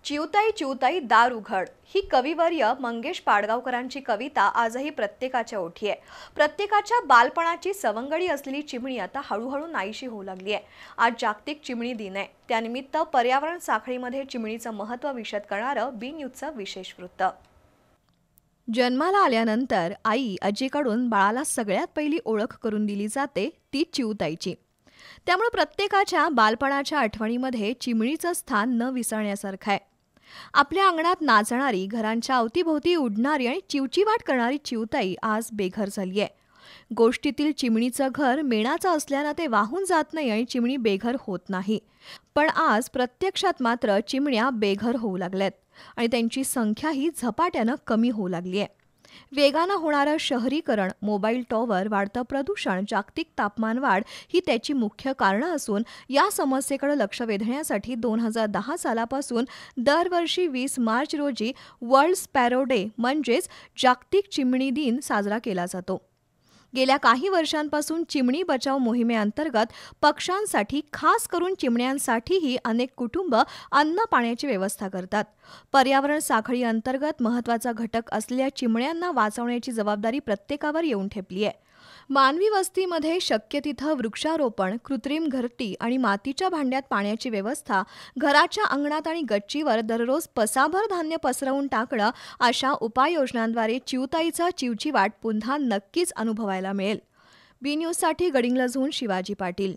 चिवताई चिवताई दार उघड ही कविवर्य मंगेश पाडगावकरांची कविता आजही प्रत्येकाच्या ओठी आहे। प्रत्येकाच्या बालपणाची सवंगडी असलेली चिमणी आता हळूहळू नाहीशी होऊ लागली आहे। आज जागतिक चिमणी दिन आहे। त्यानिमित्त पर्यावरण साखळीमध्ये चिमणीचं महत्त्व विशद करणारं बी न्यूजचं विशेष वृत्त। जन्माला आल्यानंतर आई आजीकडून बाळाला सगळ्यात पहिली ओळख करून दिली जाते ती चिवताईची। त्यामुळे प्रत्येकाच्या बालपणाच्या आठवणीमध्ये चिमणीचं स्थान न विसरण्यासारखं आहे। आपल्या अंगणात नाचणारी, घरांच्या अवतीभोवती उडणारी आणि चिवचिवाट करणारी चिवताई आज बेघर झाली आहे। गोष्टीतील चिमणीचं घर मेणाचं असल्यानं ते वाहून जात नाही आणि चिमणी बेघर होत नाही। पण आज प्रत्यक्षात मात्र चिमण्या बेघर होऊ लागल्यात आणि त्यांची संख्याही झपाट्यानं कमी होऊ लागली आहे। वेगानं होणारं शहरीकरण, मोबाईल टॉवर, वाढतं प्रदूषण, जागतिक तापमानवाढ ही त्याची मुख्य कारणं असून या समस्येकडे लक्ष वेधण्यासाठी 2010 सालापासून दरवर्षी 20 मार्च रोजी वर्ल्ड स्पॅरो डे म्हणजेच जागतिक चिमणी दिन साजरा केला जातो। गेल्या काही वर्षांपासून चिमणी बचाव मोहिमेअंतर्गत पक्ष्यांसाठी, खास करून चिमण्यांसाठीही अनेक कुटुंब अन्न पाण्याची व्यवस्था करतात। पर्यावरण साखळी अंतर्गत महत्त्वाचा घटक असलेल्या चिमण्यांना वाचवण्याची जबाबदारी प्रत्येकावर येऊन ठेपली आहे। मानवी वस्तीमध्ये शक्य तिथं वृक्षारोपण, कृत्रिम घरटी आणि मातीच्या भांड्यात पाण्याची व्यवस्था, घराच्या अंगणात आणि गच्चीवर दररोज पसाभर धान्य पसरवून टाकणं अशा उपाययोजनांद्वारे चिवताईचा चिवचिवाट पुन्हा नक्कीच अनुभवायला मिळेल। बी न्यूजसाठी गडिंग्लजहून शिवाजी पाटील।